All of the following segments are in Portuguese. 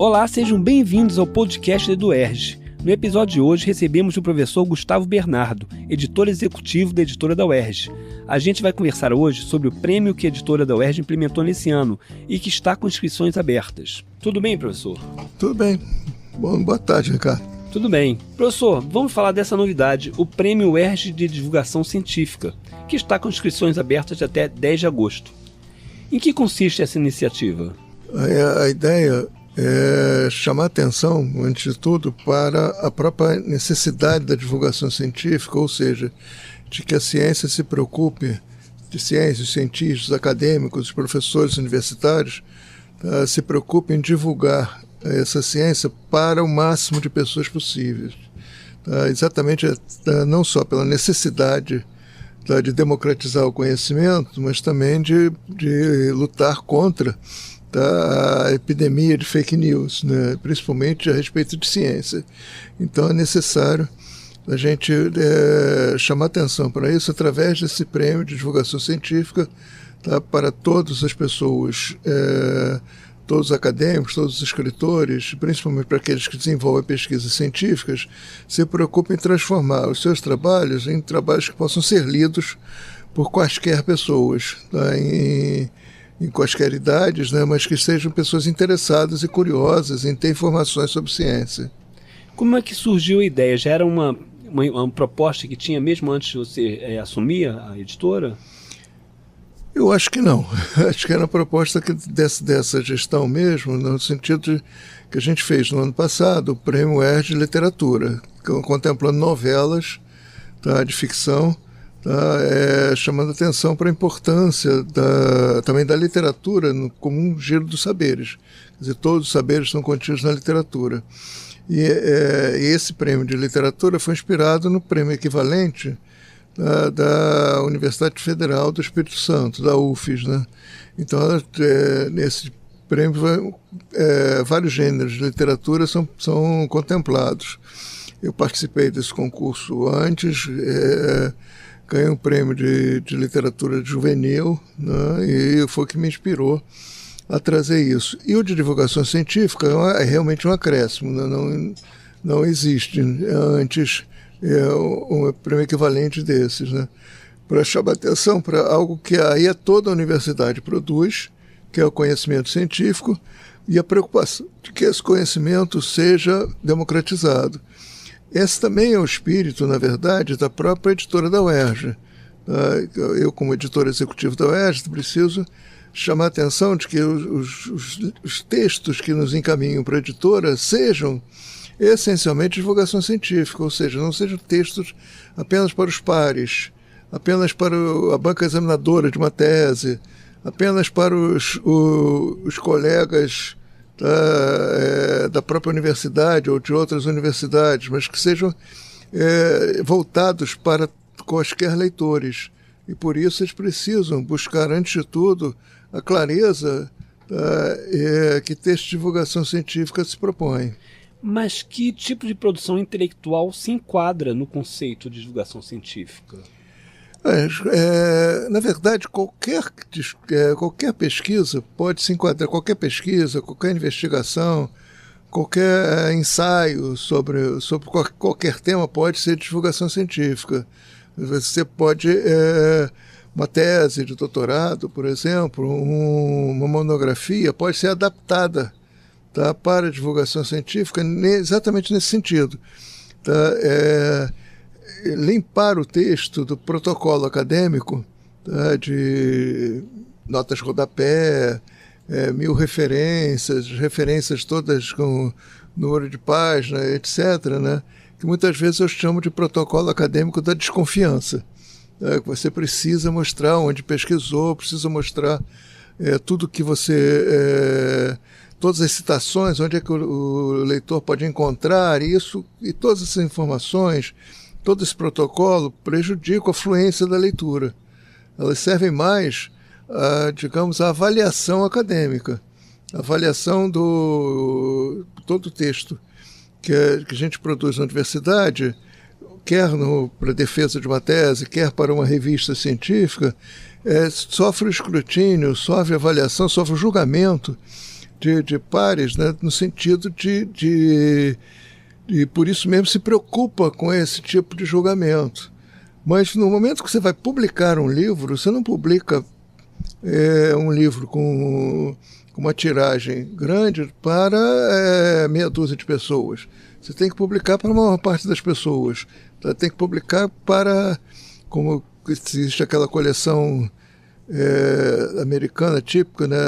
Olá, sejam bem-vindos ao podcast da EduERJ. No episódio de hoje recebemos o professor Gustavo Bernardo, editor executivo da editora da UERJ. A gente vai conversar hoje sobre o prêmio que a editora da UERJ implementou nesse ano e que está com inscrições abertas. Tudo bem, professor? Tudo bem. Boa tarde, Ricardo. Tudo bem. Professor, vamos falar dessa novidade, o Prêmio UERJ de Divulgação Científica, que está com inscrições abertas até 10 de agosto. Em que consiste essa iniciativa? A ideia é chamar atenção, antes de tudo, para a própria necessidade da divulgação científica, ou seja, de que a ciência se preocupe, de ciência, os cientistas, os acadêmicos, os professores universitários, se preocupem em divulgar essa ciência para o máximo de pessoas possíveis. Exatamente não só pela necessidade de democratizar o conhecimento, mas também de lutar contra a epidemia de fake news, né? Principalmente a respeito de ciência. Então é necessário a gente chamar atenção para isso através desse prêmio de divulgação científica, para todas as pessoas, todos os acadêmicos, todos os escritores, principalmente para aqueles que desenvolvem pesquisas científicas, se preocupem em transformar os seus trabalhos em trabalhos que possam ser lidos por quaisquer pessoas, em quaisquer idades, né, mas que sejam pessoas interessadas e curiosas em ter informações sobre ciência. Como é que surgiu a ideia? Já era uma proposta que tinha mesmo antes de você assumir a editora? Eu acho que não. Acho que era uma proposta dessa gestão mesmo, no sentido de que a gente fez no ano passado o Prêmio UERJ de Literatura, contemplando novelas de ficção, chamando atenção para a importância também da literatura como um giro dos saberes. Quer dizer, todos os saberes estão contidos na literatura. E esse prêmio de literatura foi inspirado no prêmio equivalente da Universidade Federal do Espírito Santo, da UFES, né? Então, nesse prêmio, vários gêneros de literatura são contemplados. Eu participei desse concurso antes, ganhei um prêmio de literatura juvenil, né, e foi o que me inspirou a trazer isso. E o de divulgação científica é realmente um acréscimo, né, não existe antes um prêmio equivalente desses, né, para chamar atenção para algo que aí toda a universidade produz, que é o conhecimento científico, e a preocupação de que esse conhecimento seja democratizado. Esse também é o espírito, na verdade, da própria editora da UERJ. Eu, como editor executivo da UERJ, preciso chamar a atenção de que os textos que nos encaminham para a editora sejam essencialmente divulgação científica, ou seja, não sejam textos apenas para os pares, apenas para a banca examinadora de uma tese, apenas para os colegas da própria universidade ou de outras universidades, mas que sejam voltados para quaisquer leitores. E por isso eles precisam buscar, antes de tudo, a clareza que texto de divulgação científica se propõe. Mas que tipo de produção intelectual se enquadra no conceito de divulgação científica? Na verdade, qualquer pesquisa pode se enquadrar, qualquer pesquisa, qualquer investigação, qualquer ensaio sobre qualquer tema pode ser divulgação científica. Você pode, uma tese de doutorado, por exemplo, uma monografia pode ser adaptada para a divulgação científica exatamente nesse sentido. Limpar o texto do protocolo acadêmico, de notas rodapé, 1000 referências todas com número de página, etc., né? Que muitas vezes eu chamo de protocolo acadêmico da desconfiança. Você precisa mostrar onde pesquisou, precisa mostrar tudo que você... todas as citações, onde é que o leitor pode encontrar isso, e todas essas informações, todo esse protocolo prejudica a fluência da leitura. Elas servem mais, digamos, à avaliação acadêmica, a avaliação do todo o texto que a gente produz na universidade, quer para a defesa de uma tese, quer para uma revista científica, sofre o escrutínio, sofre a avaliação, sofre o julgamento de pares, né, no sentido de por isso mesmo se preocupa com esse tipo de julgamento. Mas no momento que você vai publicar um livro, você não publica um livro com uma tiragem grande para meia dúzia de pessoas. Você tem que publicar para a maior parte das pessoas. Tem que publicar para, como existe aquela coleção americana típica, né?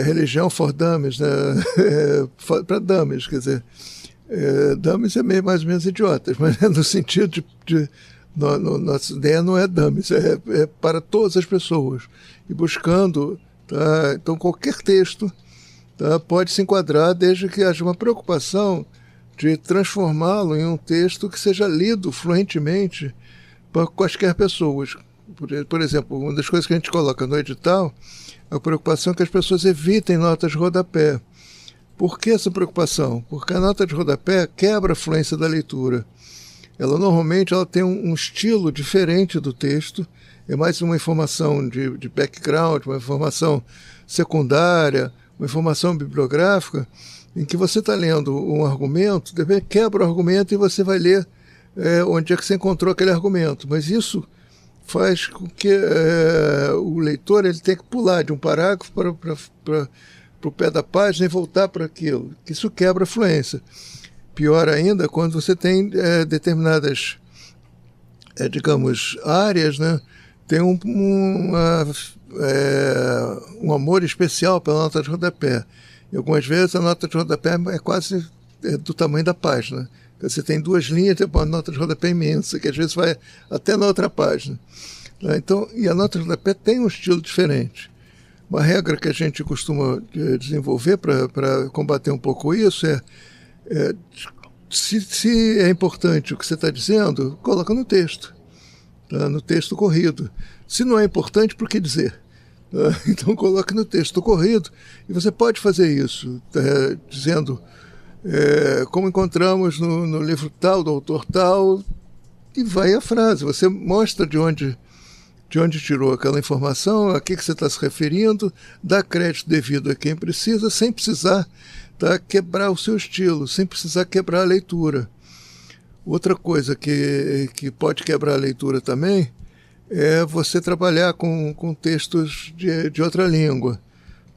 Religião for dummies, né? Para dummies, quer dizer, dummies é meio mais ou menos idiotas, mas no sentido nossa ideia não é dummies, é para todas as pessoas, e buscando, tá? Então qualquer texto, tá, pode se enquadrar desde que haja uma preocupação de transformá-lo em um texto que seja lido fluentemente por quaisquer pessoas. Por exemplo, uma das coisas que a gente coloca no edital é a preocupação que as pessoas evitem notas de rodapé. Por que essa preocupação? Porque a nota de rodapé quebra a fluência da leitura. Ela normalmente tem um estilo diferente do texto, é mais uma informação de background, uma informação secundária, uma informação bibliográfica, em que você está lendo um argumento, de repente quebra o argumento e você vai ler onde é que você encontrou aquele argumento. Mas isso faz com que o leitor ele tenha que pular de um parágrafo para o pé da página e voltar para aquilo. Isso quebra a fluência. Pior ainda quando você tem determinadas, digamos, áreas, né? Tem um amor especial pela nota de rodapé. E algumas vezes a nota de rodapé é quase do tamanho da página. Você tem duas linhas, tem uma nota de rodapé imensa, que às vezes vai até na outra página. Então, e a nota de rodapé tem um estilo diferente. Uma regra que a gente costuma desenvolver para combater um pouco isso se é importante o que você está dizendo, coloca no texto, tá? No texto corrido. Se não é importante, por que dizer? Tá? Então coloque no texto corrido, e você pode fazer isso, dizendo como encontramos no livro tal, do autor tal, e vai a frase. Você mostra de onde tirou aquela informação, a que você está se referindo, dá crédito devido a quem precisa, sem precisar quebrar o seu estilo, sem precisar quebrar a leitura. Outra coisa que pode quebrar a leitura também é você trabalhar com textos de outra língua,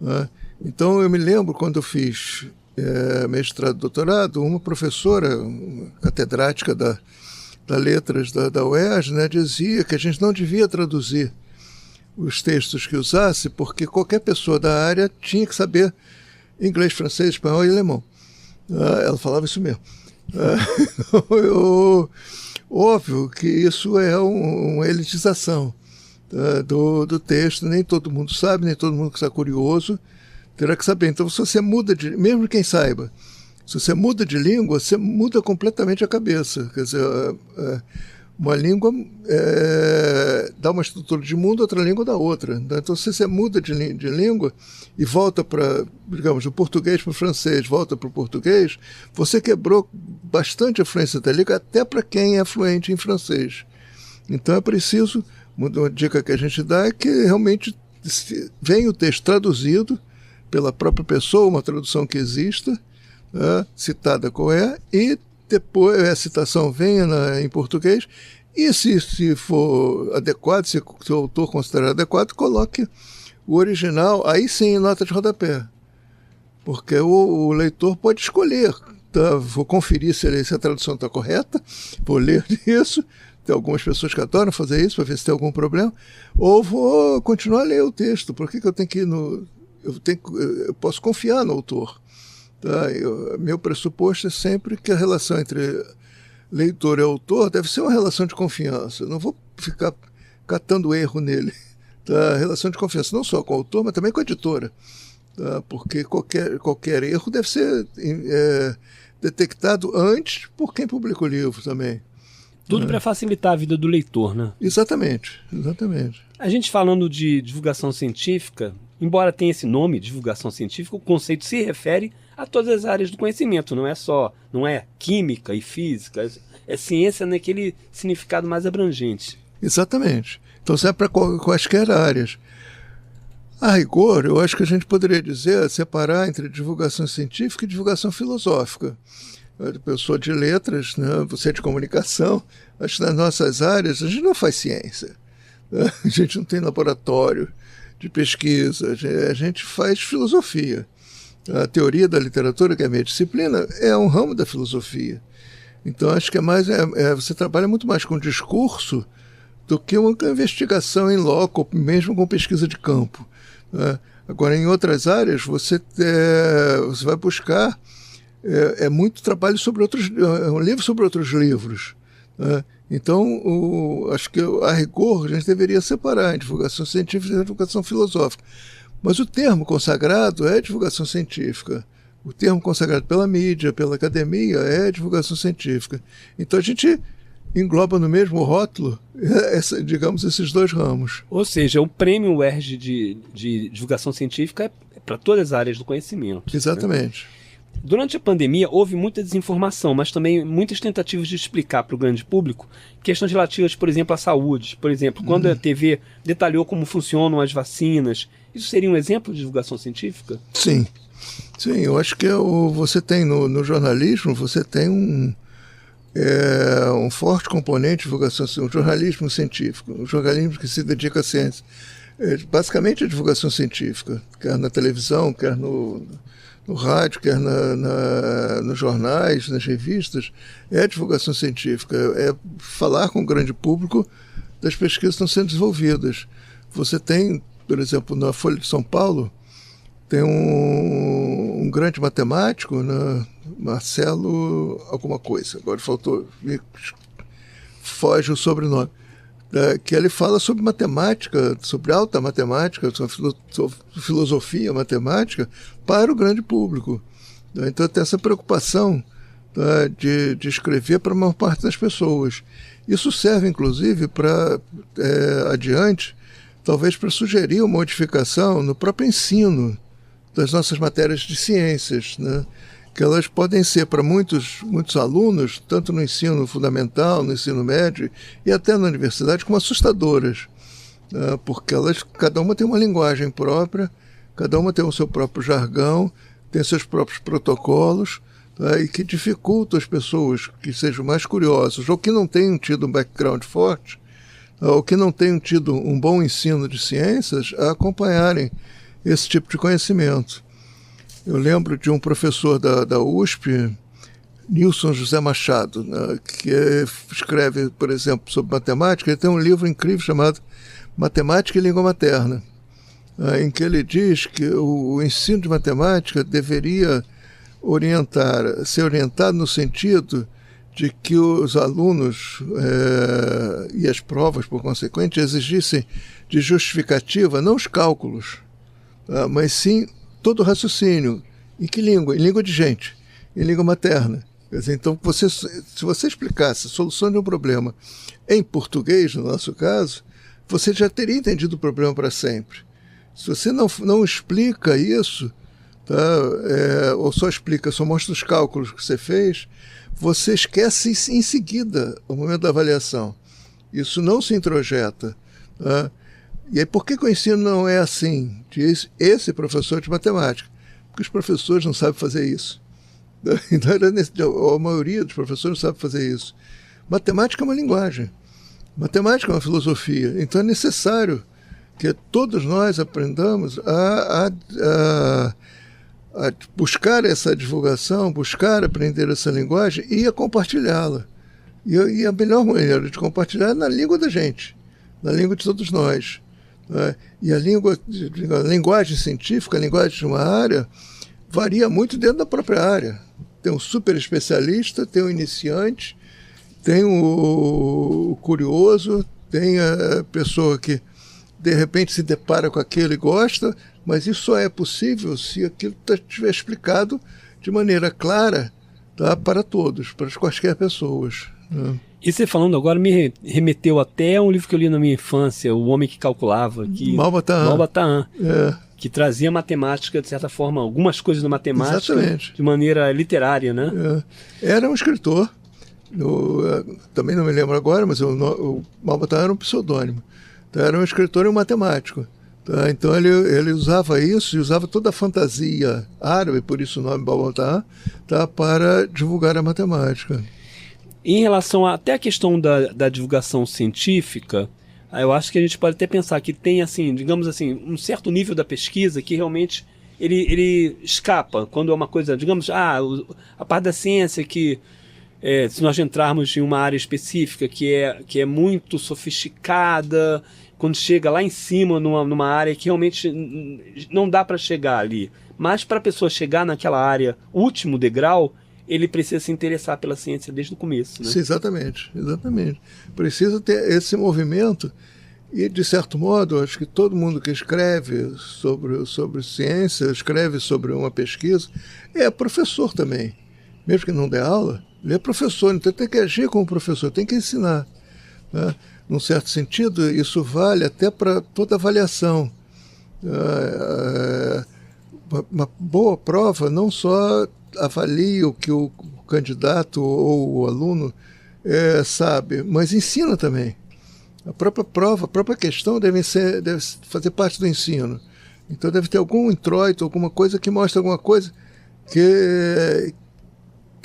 né? Então eu me lembro quando eu fiz mestrado e doutorado, uma professora catedrática da Letras da UERJ, né, dizia que a gente não devia traduzir os textos que usasse, porque qualquer pessoa da área tinha que saber inglês, francês, espanhol e alemão. Ela falava isso mesmo. Óbvio que isso é uma elitização do texto, nem todo mundo sabe, nem todo mundo que está curioso terá que saber. Então, se você muda mesmo quem saiba, se você muda de língua, você muda completamente a cabeça. Quer dizer, uma língua dá uma estrutura de mundo, outra língua dá outra. Então, se você muda de língua e volta para, digamos, do português para o francês, volta para o português, você quebrou bastante a fluência da língua, até para quem é fluente em francês. Então, é preciso, uma dica que a gente dá é que realmente venha o texto traduzido pela própria pessoa, uma tradução que exista, citada qual é, e depois a citação venha em português, e se for adequado, se o autor considerar adequado, coloque o original, aí sim, em nota de rodapé. Porque o leitor pode escolher, tá? Vou conferir se a tradução está correta, vou ler isso, tem algumas pessoas que adoram fazer isso, para ver se tem algum problema, ou vou continuar a ler o texto. Por que eu tenho que ir eu posso confiar no autor. Tá? Meu pressuposto é sempre que a relação entre leitor e autor deve ser uma relação de confiança. Eu não vou ficar catando erro nele. Tá? A relação de confiança não só com o autor, mas também com a editora. Tá? Porque qualquer erro deve ser detectado antes por quem publica o livro também. Tudo para facilitar a vida do leitor, né? Exatamente. A gente falando de divulgação científica, embora tenha esse nome, divulgação científica, o conceito se refere a todas as áreas do conhecimento, não é química e física, é ciência naquele significado mais abrangente. Exatamente. Então serve para quaisquer áreas. A rigor, eu acho que a gente poderia dizer, separar entre divulgação científica e divulgação filosófica. Eu sou de letras, né? Você é de comunicação. Acho que nas nossas áreas a gente não faz ciência, né? A gente não tem laboratório de pesquisa, a gente faz filosofia. A teoria da literatura, que é a minha disciplina, é um ramo da filosofia. Então acho que você trabalha muito mais com discurso do que uma investigação em loco, mesmo com pesquisa de campo, né? Agora, em outras áreas, você vai buscar muito trabalho sobre um livro sobre outros livros, né? Então, acho que a rigor a gente deveria separar a divulgação científica e a divulgação filosófica. Mas o termo consagrado é divulgação científica. O termo consagrado pela mídia, pela academia, é divulgação científica. Então a gente engloba no mesmo rótulo, digamos, esses dois ramos. Ou seja, o prêmio UERJ de divulgação científica é para todas as áreas do conhecimento. Exatamente. Né? Durante a pandemia houve muita desinformação, mas também muitas tentativas de explicar para o grande público questões relativas, por exemplo, à saúde. Por exemplo, quando a TV detalhou como funcionam as vacinas, isso seria um exemplo de divulgação científica? Sim. Sim, eu acho que você tem no jornalismo, você tem um forte componente de divulgação, um jornalismo científico, um jornalismo que se dedica à ciência. Basicamente a divulgação científica, quer na televisão, quer no rádio, quer nos jornais, nas revistas, é divulgação científica, é falar com o grande público das pesquisas que estão sendo desenvolvidas. Você tem, por exemplo, na Folha de São Paulo, tem um grande matemático, né, Marcelo alguma coisa, agora foge o sobrenome, que ele fala sobre matemática, sobre alta matemática, sobre filosofia matemática para o grande público. Então tem essa preocupação de escrever para a maior parte das pessoas. Isso serve, inclusive, para adiante, talvez para sugerir uma modificação no próprio ensino das nossas matérias de ciências, né? Que elas podem ser para muitos alunos, tanto no ensino fundamental, no ensino médio e até na universidade, como assustadoras, né? Porque cada uma tem uma linguagem própria, cada uma tem o seu próprio jargão, tem seus próprios protocolos, tá? E que dificultam as pessoas que sejam mais curiosas ou que não tenham tido um background forte, ou que não tenham tido um bom ensino de ciências, a acompanharem esse tipo de conhecimento. Eu lembro de um professor da USP, Nilson José Machado, né, que escreve, por exemplo, sobre matemática. Ele tem um livro incrível chamado Matemática e Língua Materna, em que ele diz que o ensino de matemática deveria ser orientado no sentido de que os alunos e as provas, por consequente, exigissem de justificativa não os cálculos, mas sim todo o raciocínio. Em que língua? Em língua de gente, em língua materna. Quer dizer, então, se você explicasse a solução de um problema em português, no nosso caso, você já teria entendido o problema para sempre. Se você não explica isso, tá, ou só mostra os cálculos que você fez, você esquece em seguida o momento da avaliação. Isso não se introjeta, tá? E aí, por que o ensino não é assim? Diz esse professor de matemática. Porque os professores não sabem fazer isso. Então, a maioria dos professores não sabe fazer isso. Matemática é uma linguagem. Matemática é uma filosofia. Então, é necessário que todos nós aprendamos a buscar essa divulgação, buscar aprender essa linguagem e a compartilhá-la. E a melhor maneira de compartilhar é na língua da gente, na língua de todos nós. E a linguagem científica, a linguagem de uma área, varia muito dentro da própria área. Tem um super especialista, tem um iniciante, tem o curioso, tem a pessoa que de repente se depara com aquilo e gosta, mas isso só é possível se aquilo estiver explicado de maneira clara, tá, para todos, para quaisquer pessoas, né? E você falando agora me remeteu até a um livro que eu li na minha infância, O Homem que Calculava, Malba-Tahan, que trazia matemática, de certa forma, algumas coisas da matemática. Exatamente. De maneira literária, né? Era um escritor, também não me lembro agora, mas o Malba-Tahan era um pseudônimo. Então, era um escritor e um matemático. Tá? Então ele usava isso e usava toda a fantasia árabe, por isso o nome Balbontar, tá? Para divulgar a matemática. Em relação até a questão da divulgação científica, eu acho que a gente pode até pensar que tem, assim, digamos assim, um certo nível da pesquisa que realmente ele escapa quando é uma coisa, digamos, a parte da ciência que, se nós entrarmos em uma área específica que é muito sofisticada, quando chega lá em cima numa área que realmente não dá para chegar ali, mas para a pessoa chegar naquela área, último degrau, ele precisa se interessar pela ciência desde o começo, né? Sim, exatamente. Precisa ter esse movimento e, de certo modo, acho que todo mundo que escreve sobre ciência, escreve sobre uma pesquisa, é professor também. Mesmo que não dê aula, ele é professor, então tem que agir como professor, tem que ensinar, né? Num certo sentido, isso vale até para toda avaliação. Uma boa prova não só avalia o que o candidato ou o aluno sabe, mas ensina também. A própria prova, a própria questão deve fazer parte do ensino. Então deve ter algum introito, alguma coisa que mostre alguma coisa que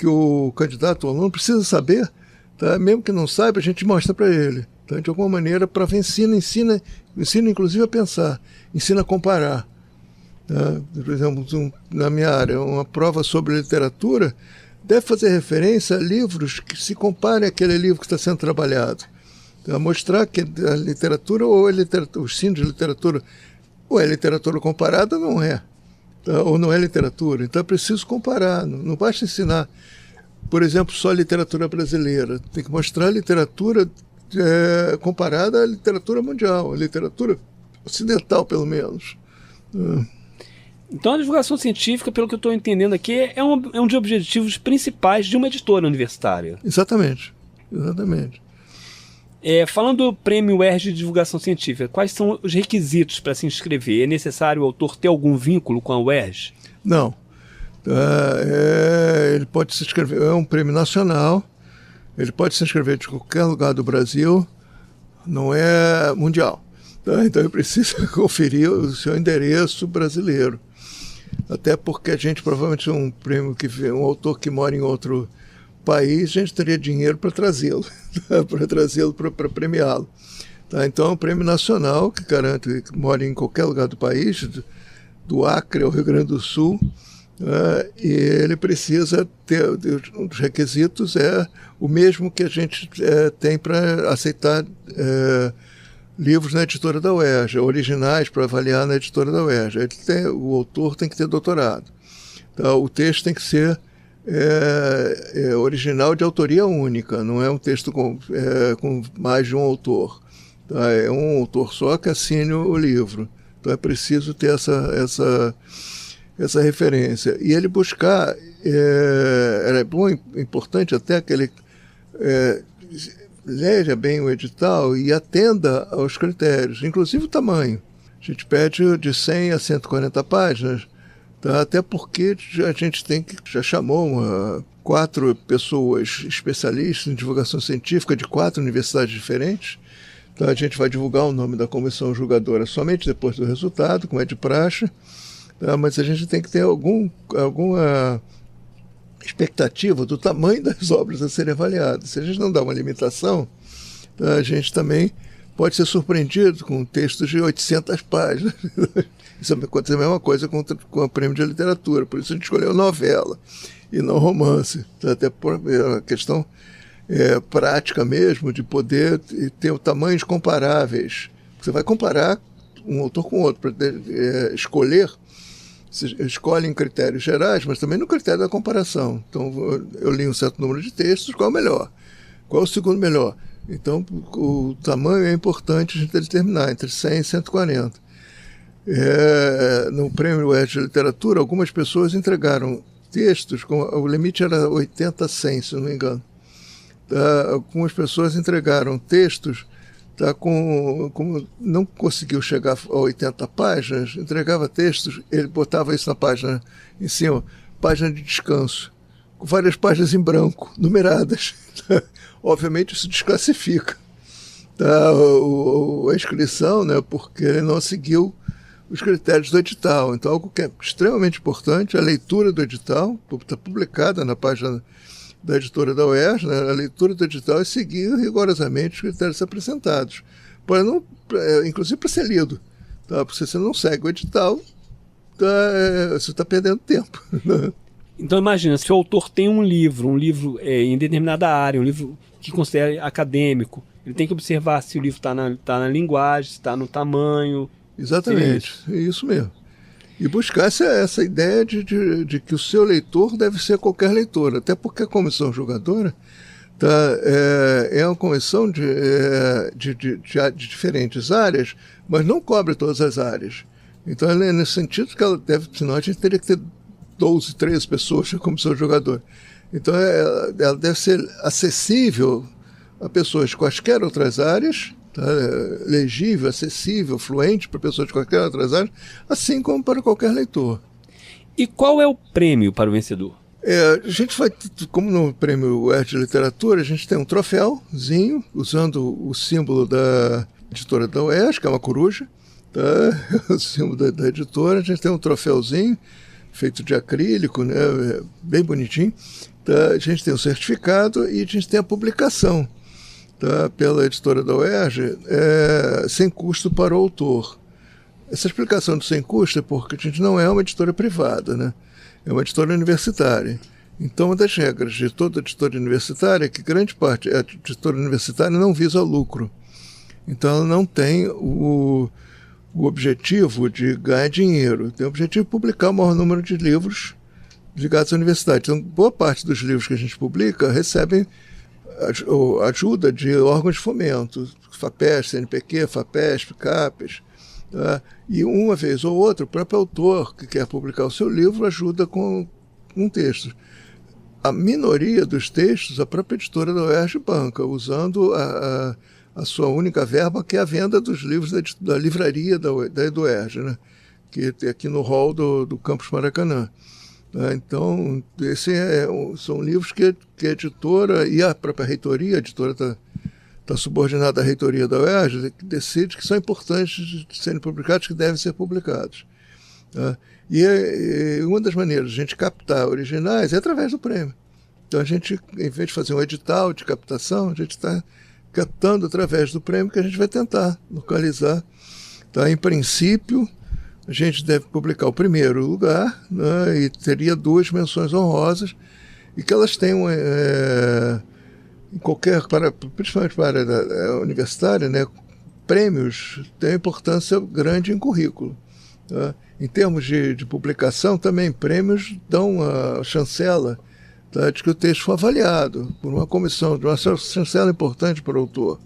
o candidato ou aluno precisa saber, tá? Mesmo que não saiba, a gente mostra para ele. Então, de alguma maneira, a prova ensina inclusive a pensar, ensina a comparar. Tá? Por exemplo, na minha área, uma prova sobre literatura deve fazer referência a livros que se comparem àquele livro que está sendo trabalhado. Então, mostrar que a literatura ou o ensino de literatura ou é literatura comparada ou não é. Tá? Ou não é literatura. Então é preciso comparar, não basta ensinar, por exemplo, só a literatura brasileira. Tem que mostrar a literatura comparada à literatura mundial, a literatura ocidental, pelo menos. Então a divulgação científica, pelo que eu estou entendendo aqui, é um dos objetivos principais de uma editora universitária. Exatamente. Falando do Prêmio UERJ de Divulgação Científica, quais são os requisitos para se inscrever? É necessário o autor ter algum vínculo com a UERJ? Não. Ele pode se inscrever, é um prêmio nacional, ele pode se inscrever de qualquer lugar do Brasil, não é mundial. Tá? Então ele precisa conferir o seu endereço brasileiro. Até porque a gente provavelmente um prêmio um autor que mora em outro país, a gente teria dinheiro para trazê-lo, para premiá-lo. Tá? Então é um prêmio nacional que garante que mora em qualquer lugar do país, do Acre ao Rio Grande do Sul, e ele precisa ter, um dos requisitos é o mesmo que a gente tem para aceitar livros na editora da UERJ, originais para avaliar na editora da UERJ. O autor tem que ter doutorado. Então, o texto tem que ser original de autoria única, não é um texto com mais de um autor. Tá? É um autor só que assine o livro. Então é preciso ter essa referência. E ele buscar, era bom, importante até que ele leia bem o edital e atenda aos critérios, inclusive o tamanho. A gente pede de 100 a 140 páginas, tá? Até porque a gente já chamou 4 pessoas especialistas em divulgação científica de 4 universidades diferentes. Então a gente vai divulgar o nome da comissão julgadora somente depois do resultado, como é de praxe. Tá? Mas a gente tem que ter alguma expectativa do tamanho das obras a serem avaliadas. Se a gente não dá uma limitação, tá? A gente também pode ser surpreendido com textos de 800 páginas. Isso acontece a mesma coisa com o prêmio de literatura. Por isso a gente escolheu novela e não romance. Tá? Até por a questão prática mesmo, de poder ter tamanhos comparáveis. Você vai comparar um autor com outro, para escolher. Você escolhe em critérios gerais, mas também no critério da comparação. Então, eu li um certo número de textos, qual é o melhor? Qual é o segundo melhor? Então, o tamanho é importante a gente determinar, entre 100 e 140. No Prêmio UERJ de Literatura, algumas pessoas entregaram textos, o limite era 80 a 100, se não me engano. Algumas pessoas entregaram textos, como não conseguiu chegar a 80 páginas, entregava textos, ele botava isso na página em cima, página de descanso, com várias páginas em branco, numeradas. Obviamente isso desclassifica a inscrição, né, porque ele não seguiu os critérios do edital. Então, algo que é extremamente importante, a leitura do edital, está publicada na página da editora da UERJ, né? A leitura do edital é seguir rigorosamente os critérios apresentados, para não, inclusive para ser lido, tá? Porque se você não segue o edital, você está perdendo tempo. Né? Então imagina, se o autor tem um livro em determinada área, um livro que considera acadêmico, ele tem que observar se o livro está na linguagem, se está no tamanho. Exatamente, é isso mesmo. E buscar essa ideia de que o seu leitor deve ser qualquer leitor, até porque a comissão julgadora é uma comissão de diferentes áreas, mas não cobre todas as áreas. Então, é nesse sentido que ela deve, senão a gente teria que ter 12, 13 pessoas na comissão julgadora. Então, ela deve ser acessível a pessoas de quaisquer outras áreas, tá? Legível, acessível, fluente para pessoas de qualquer outras áreas, assim como para qualquer leitor. E qual é o prêmio para o vencedor? A gente vai, como no prêmio UERJ de Literatura, a gente tem um troféuzinho, usando o símbolo da editora da UERJ, que é uma coruja, tá? O símbolo da editora. A gente tem um troféuzinho feito de acrílico, né? Bem bonitinho. Tá? A gente tem o certificado e a gente tem a publicação, tá? Pela editora da UERJ, sem custo para o autor. Essa explicação do sem custo é porque a gente não é uma editora privada, né? É uma editora universitária. Então, uma das regras de toda editora universitária é que grande parte da editora universitária não visa lucro. Então, ela não tem o objetivo de ganhar dinheiro. Tem o objetivo de publicar o maior número de livros ligados à universidade. Então, boa parte dos livros que a gente publica recebem ajuda de órgãos de fomento, FAPESP, CNPq, FAPESP, CAPES. Tá? E uma vez ou outra, o próprio autor que quer publicar o seu livro ajuda com um texto. A minoria dos textos, a própria editora da UERJ banca, usando a sua única verba, que é a venda dos livros da livraria da UERJ, né? Que tem aqui no hall do Campus Maracanã. Tá? Então, são livros que a editora e a própria reitoria, a editora está subordinada à reitoria da UERJ, que decide que são importantes de serem publicados, que devem ser publicados. Tá? E uma das maneiras de a gente captar originais é através do prêmio. Então, a gente, em vez de fazer um edital de captação, a gente está captando através do prêmio, que a gente vai tentar localizar. Tá? Em princípio, a gente deve publicar o primeiro lugar, né? E teria 2 menções honrosas, e que elas tenham... principalmente para a área universitária, né, prêmios têm importância grande em currículo. Tá? Em termos de publicação, também prêmios dão a chancela, tá, de que o texto foi avaliado por uma comissão, de uma chancela importante para o autor.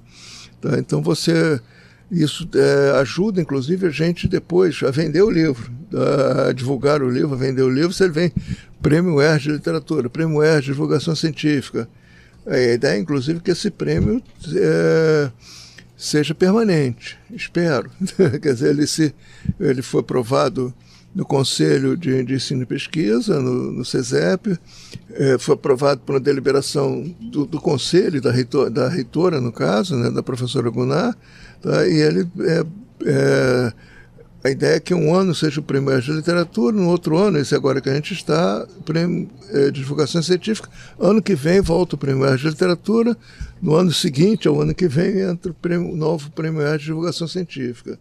Tá? Então, isso ajuda, inclusive, a gente depois a vender o livro, a divulgar o livro, a vender o livro. Se ele vem Prêmio UERJ de Literatura, Prêmio UERJ de Divulgação Científica. A ideia, inclusive, que esse prêmio seja permanente, espero. Quer dizer, ele foi aprovado no Conselho de Ensino e Pesquisa, no CESEP, foi aprovado por uma deliberação do Conselho, da reitora, no caso, né, da professora Gunnar, tá? E ele a ideia é que um ano seja o Prêmio UERJ de Literatura, no outro ano, esse agora que a gente está, o Prêmio de Divulgação Científica. Ano que vem volta o Prêmio UERJ de Literatura, no ano seguinte, ao ano que vem, entra o novo Prêmio UERJ de Divulgação Científica.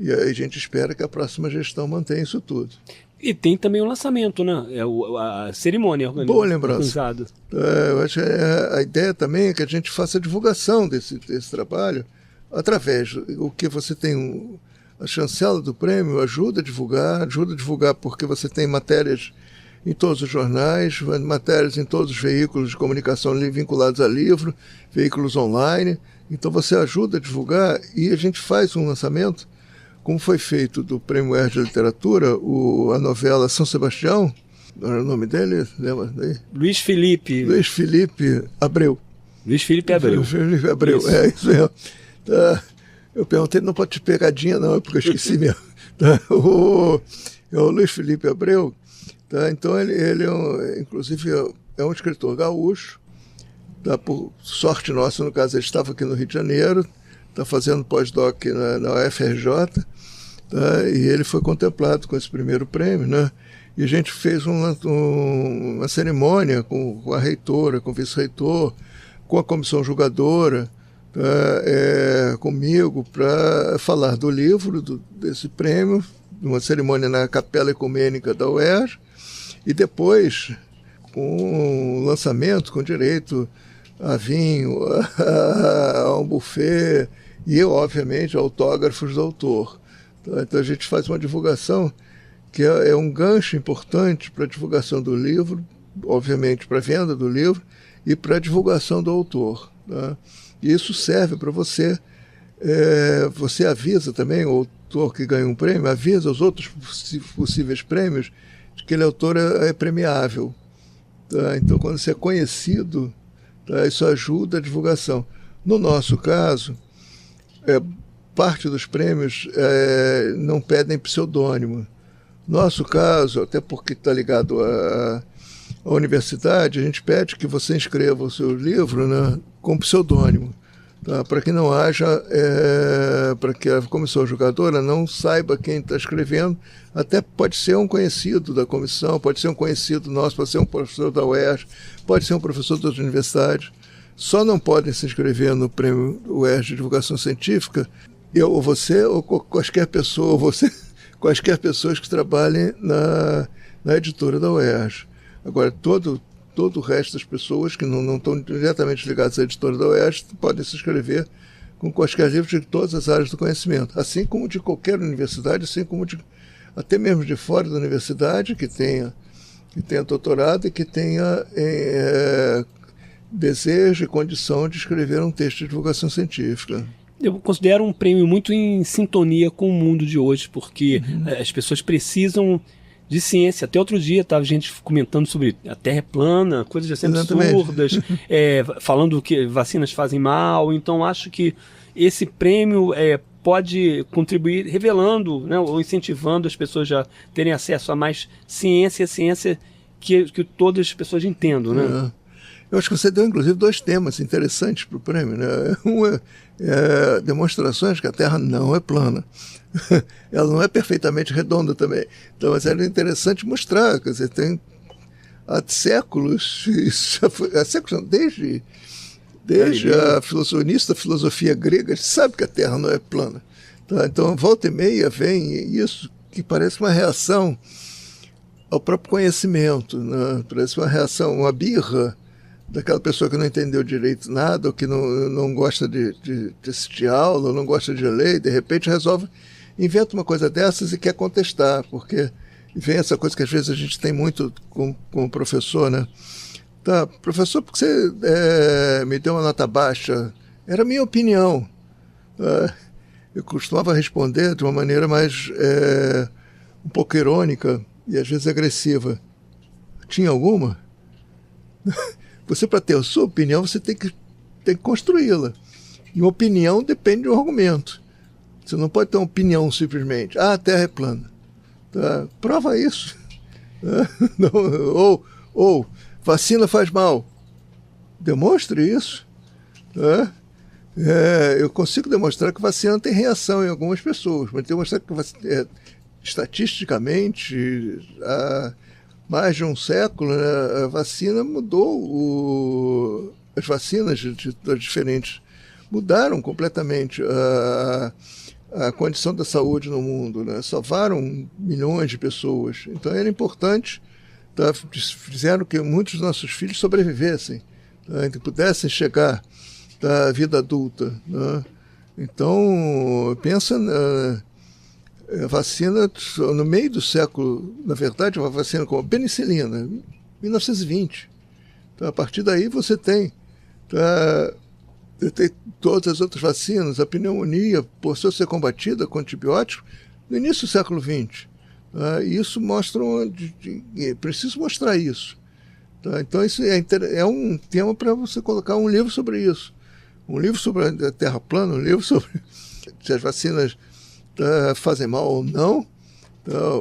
E aí a gente espera que a próxima gestão mantenha isso tudo. E tem também o lançamento, né? A cerimônia organizada. Boa lembrança. Eu acho que a ideia também é que a gente faça a divulgação desse trabalho através do que você tem... A chancela do prêmio ajuda a divulgar porque você tem matérias em todos os jornais, matérias em todos os veículos de comunicação vinculados a livro, veículos online. Então você ajuda a divulgar e a gente faz um lançamento, como foi feito do Prêmio UERJ de Literatura, a novela São Sebastião, não era o nome dele? Lembra daí? Luiz Felipe Abreu. Luiz Felipe Abreu. Isso. Isso mesmo. Eu perguntei, não pode ter pegadinha não, porque eu esqueci mesmo. Tá? O Luiz Felipe Abreu, tá? Então ele inclusive é um escritor gaúcho, tá? Por sorte nossa, no caso, ele estava aqui no Rio de Janeiro, está fazendo pós-doc na UFRJ, tá? E ele foi contemplado com esse primeiro prêmio, né? E a gente fez uma cerimônia com a reitora, com o vice-reitor, com a comissão julgadora, tá? Comigo, para falar do livro, desse prêmio, uma cerimônia na Capela Ecumênica da UERJ, e depois, com o lançamento, com direito a vinho, a um buffet, e, obviamente, autógrafos do autor. Tá? Então a gente faz uma divulgação que é um gancho importante para a divulgação do livro, obviamente para a venda do livro, e para a divulgação do autor. Tá? E isso serve para você, você avisa também, o autor que ganha um prêmio, avisa os outros possíveis prêmios de que aquele autor é premiável. Tá? Então, quando você é conhecido, tá? Isso ajuda a divulgação. No nosso caso, parte dos prêmios não pedem pseudônimo. No nosso caso, até porque está ligado à universidade, a gente pede que você inscreva o seu livro, né, com pseudônimo, tá? Para que não haja, para que a comissão julgadora não saiba quem está escrevendo. Até pode ser um conhecido da comissão, pode ser um conhecido nosso, pode ser um professor da UERJ, pode ser um professor da universidade. Só não podem se inscrever no prêmio UERJ de Divulgação Científica eu ou você, ou quaisquer pessoa, ou você, quaisquer pessoas que trabalhem na editora da UERJ. Agora, todo o resto das pessoas que não estão diretamente ligadas à editora da UERJ podem se inscrever com quaisquer livros de todas as áreas do conhecimento, assim como de qualquer universidade, assim como até mesmo de fora da universidade, que tenha doutorado e que tenha desejo e condição de escrever um texto de divulgação científica. Eu considero um prêmio muito em sintonia com o mundo de hoje, porque as pessoas precisam de ciência. Até outro dia estava gente comentando sobre a Terra é plana, coisas assim absurdas, falando que vacinas fazem mal. Então acho que esse prêmio pode contribuir revelando, né, ou incentivando as pessoas a terem acesso a mais ciência que todas as pessoas entendam, né? Eu acho que você deu, inclusive, 2 temas interessantes para o prêmio, né? Um é demonstrações que a Terra não é plana. Ela não é perfeitamente redonda também. Então, mas era interessante mostrar, quer dizer, tem há séculos, desde a início da filosofia grega, a gente sabe que a Terra não é plana. Tá? Então, volta e meia vem isso que parece uma reação ao próprio conhecimento, né? Parece uma reação, uma birra daquela pessoa que não entendeu direito nada, ou que não gosta de assistir aula, ou não gosta de ler, e de repente inventa uma coisa dessas e quer contestar, porque vem essa coisa que às vezes a gente tem muito com o professor, né? Tá, professor, porque você me deu uma nota baixa? Era minha opinião. Eu costumava responder de uma maneira mais um pouco irônica e às vezes agressiva. Tinha alguma? Você, para ter a sua opinião, você tem que construí-la. E uma opinião depende de um argumento. Você não pode ter uma opinião simplesmente. A Terra é plana. Tá? Prova isso. Não, ou vacina faz mal. Demonstre isso. Tá? Eu consigo demonstrar que vacina tem reação em algumas pessoas, mas demonstrar que estatisticamente mais de um século, né, a vacina mudou, as vacinas diferentes mudaram completamente a condição da saúde no mundo, né? Salvaram milhões de pessoas. Então era importante, tá? Fizeram que muitos dos nossos filhos sobrevivessem, tá? Que pudessem chegar à vida adulta, né? Então, pensa a vacina, no meio do século, na verdade, uma vacina como a penicilina, 1920. Então, a partir daí você tem todas as outras vacinas, a pneumonia passou a ser combatida com antibióticos no início do século XX. E isso mostra, preciso mostrar isso. Tá? Então, isso é um tema para você colocar um livro sobre isso. Um livro sobre a Terra plana, um livro sobre se as vacinas fazem mal ou não,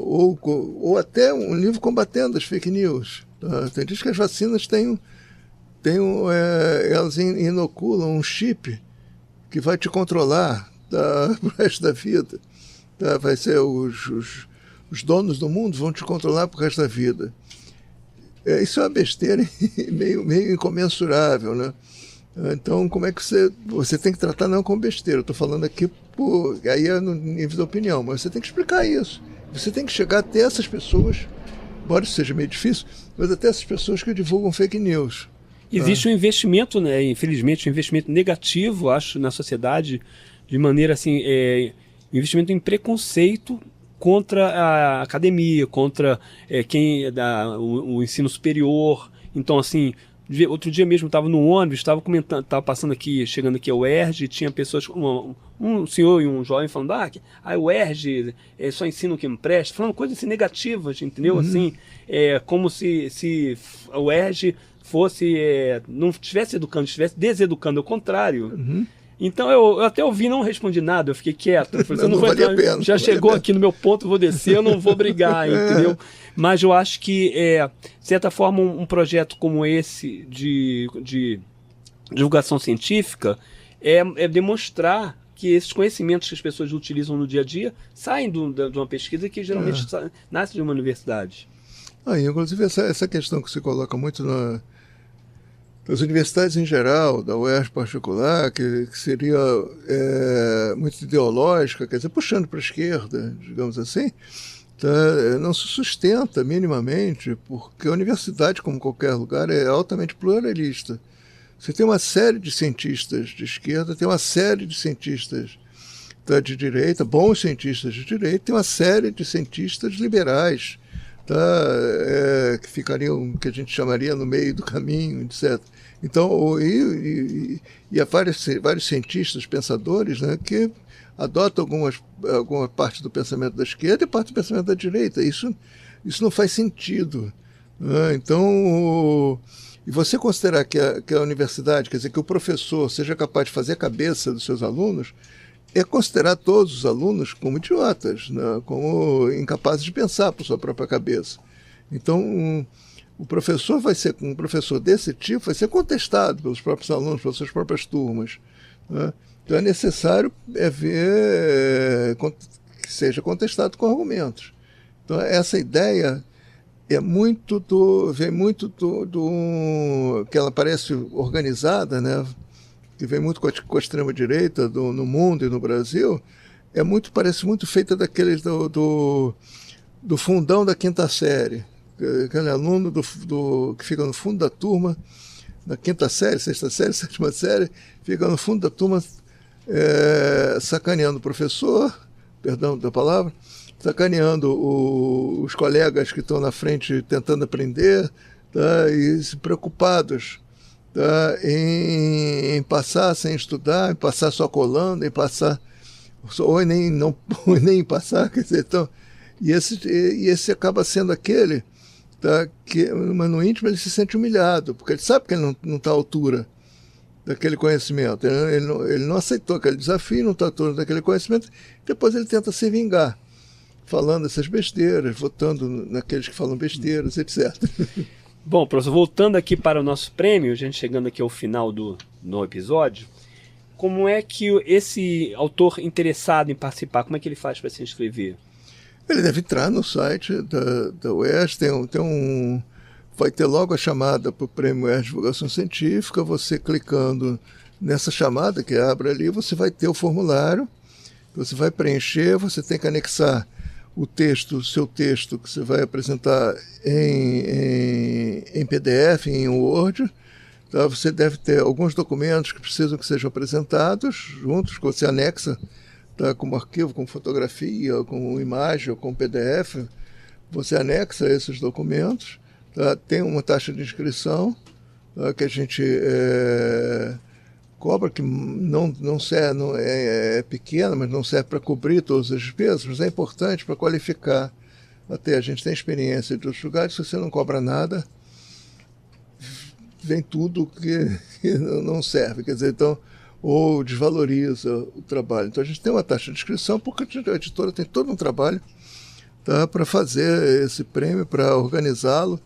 ou até um livro combatendo as fake news. Tem diz que as vacinas elas inoculam um chip que vai te controlar pro resto da vida. tá? Vai ser os donos do mundo vão te controlar pro resto da vida. Isso é uma besteira meio incomensurável, né? Então, como é que você tem que tratar não como besteira? Eu estou falando aqui, aí é no nível da opinião, mas você tem que explicar isso. Você tem que chegar até essas pessoas, embora isso seja meio difícil, mas até essas pessoas que divulgam fake news. Existe um investimento, né, infelizmente, um investimento negativo, acho, na sociedade, de maneira assim, investimento em preconceito contra a academia, contra o ensino superior. Então, assim, outro dia mesmo estava no ônibus, estava comentando, estava passando aqui, chegando aqui ao UERJ, e tinha pessoas, um senhor e um jovem falando, o UERJ só ensina o que me presta, falando coisas assim negativas, entendeu? Assim, como se a UERJ fosse, não estivesse educando, estivesse deseducando, ao contrário. Então eu até ouvi, não respondi nada, eu fiquei quieto. Eu falei, não vale a pena, já chegou aqui no meu ponto, vou descer, eu não vou brigar, entendeu? Mas eu acho que, de certa forma, um projeto como esse de divulgação científica é demonstrar que esses conhecimentos que as pessoas utilizam no dia a dia saem de uma pesquisa que geralmente nasce de uma universidade. Inclusive essa questão que se coloca muito das universidades em geral, da UERJ particular, que seria muito ideológica, quer dizer, puxando para a esquerda, digamos assim, não se sustenta minimamente, porque a universidade, como qualquer lugar, é altamente pluralista. Você tem uma série de cientistas de esquerda, tem uma série de cientistas de direita, bons cientistas de direita, tem uma série de cientistas liberais, que ficariam, que a gente chamaria no meio do caminho, etc. Então, há vários cientistas, pensadores, né, que adotam alguma parte do pensamento da esquerda e parte do pensamento da direita. Isso não faz sentido, né? Então, e você considerar que a universidade, quer dizer, que o professor seja capaz de fazer a cabeça dos seus alunos, é considerar todos os alunos como idiotas, né? Como incapazes de pensar por sua própria cabeça. Então, um professor desse tipo vai ser contestado pelos próprios alunos, pelas suas próprias turmas, né? Então é necessário ver que seja contestado com argumentos. Então essa ideia vem muito que ela parece organizada, né? Que vem muito com a extrema-direita no mundo e no Brasil, parece muito feita daqueles do fundão da quinta série. Aquele aluno que fica no fundo da turma, na quinta série, sexta série, sétima série, fica no fundo da turma sacaneando o professor, perdão da palavra, sacaneando os colegas que estão na frente tentando aprender, e preocupados em passar sem estudar, em passar só colando, em passar ou nem passar, quer dizer, então, e esse acaba sendo aquele mas no íntimo ele se sente humilhado, porque ele sabe que ele não está à altura daquele conhecimento, ele não aceitou aquele desafio, não está à altura daquele conhecimento, depois ele tenta se vingar, falando essas besteiras, votando naqueles que falam besteiras, etc. Bom, professor, voltando aqui para o nosso prêmio, a gente chegando aqui ao final do episódio, como é que esse autor interessado em participar, como é que ele faz para se inscrever? Ele deve entrar no site da UERJ, vai ter logo a chamada para o Prêmio UERJ de Divulgação Científica, você clicando nessa chamada que abre ali, você vai ter o formulário, você vai preencher, você tem que anexar o seu texto que você vai apresentar em PDF, em Word. Tá? Você deve ter alguns documentos que precisam que sejam apresentados juntos, que você anexa, tá? Como arquivo, com fotografia, com imagem ou com PDF. Você anexa esses documentos. Tá? Tem uma taxa de inscrição, tá? Que a gente cobra, que não é pequena, mas não serve para cobrir todas as despesas, mas é importante para qualificar. Até a gente tem experiência de outros lugares, se você não cobra nada, vem tudo que não serve, quer dizer, então, ou desvaloriza o trabalho. Então a gente tem uma taxa de inscrição, porque a editora tem todo um trabalho, tá, para fazer esse prêmio, para organizá-lo,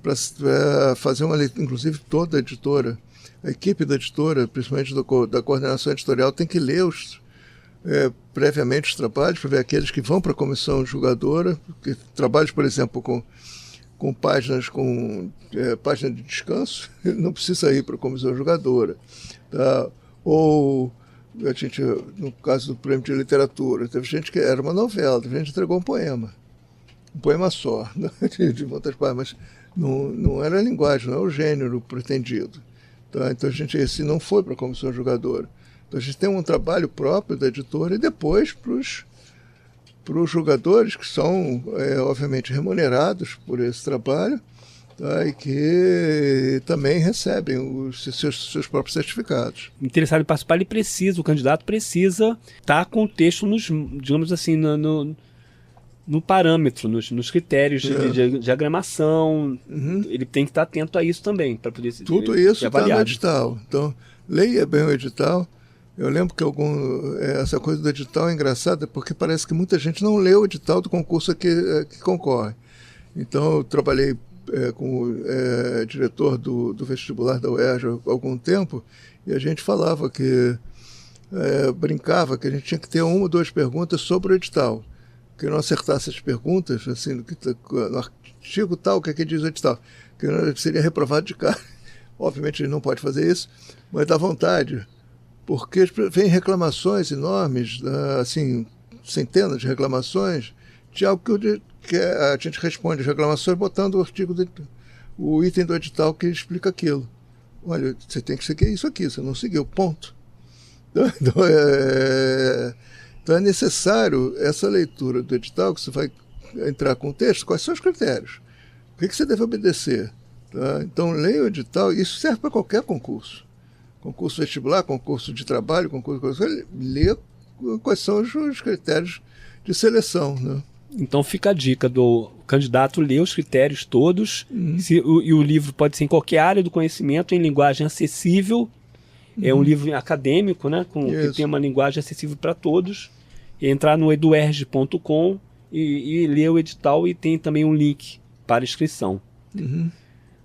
para fazer inclusive toda a editora, a equipe da editora, principalmente da coordenação editorial, tem que ler previamente os trabalhos, para ver aqueles que vão para a comissão julgadora, que trabalhos, por exemplo, com páginas página de descanso, ele não precisa ir para a comissão julgadora. Tá? Ou, a gente, no caso do prêmio de literatura, teve gente que era uma novela, teve gente que entregou um poema só, né? de muitas páginas, mas não era a linguagem, não é o gênero pretendido. Tá? Então a gente esse não foi para a comissão julgadora. Então a gente tem um trabalho próprio da editora e depois para os julgadores, que são, obviamente, remunerados por esse trabalho, tá? E que também recebem os seus próprios certificados. O interessado em participar, o candidato precisa estar com o texto, digamos assim, no parâmetro, nos critérios de diagramação. Ele tem que estar atento a isso também, para poder ser tudo isso está no edital. Então, leia bem o edital. Eu lembro que essa coisa do edital é engraçada, porque parece que muita gente não lê o edital do concurso que concorre. Então, eu trabalhei com o diretor do vestibular da UERJ há algum tempo, e a gente falava brincava que a gente tinha que ter 1 ou 2 perguntas sobre o edital. Que não acertasse as perguntas, assim, no artigo tal, o que é que diz o edital, que seria reprovado de cara. Obviamente ele não pode fazer isso, mas dá vontade, porque vem reclamações enormes, assim, centenas de reclamações, de algo que a gente responde as reclamações botando o item do edital que explica aquilo. Olha, você tem que seguir isso aqui, você não seguiu, ponto. Então é necessário essa leitura do edital, que você vai entrar com o texto, quais são os critérios, o que você deve obedecer. Tá? Então leia o edital, isso serve para qualquer concurso. Concurso vestibular, concurso de trabalho, lê quais são os critérios de seleção. Né? Então fica a dica do candidato ler os critérios todos, e o livro pode ser em qualquer área do conhecimento, em linguagem acessível. É um livro acadêmico, né, que tem uma linguagem acessível para todos. E entrar no eduerj.com e ler o edital, e tem também um link para inscrição.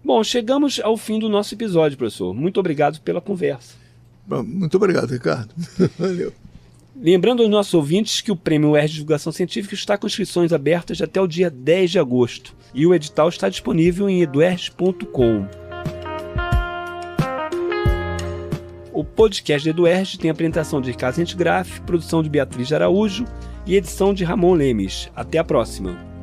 Bom, chegamos ao fim do nosso episódio, professor. Muito obrigado pela conversa. Bom, muito obrigado, Ricardo. Valeu. Lembrando aos nossos ouvintes que o Prêmio UERJ de Divulgação Científica está com inscrições abertas até o dia 10 de agosto. E o edital está disponível em eduerj.com. O podcast da EduERJ tem apresentação de Ricardo Graf, produção de Beatriz de Araújo e edição de Ramon Lemes. Até a próxima!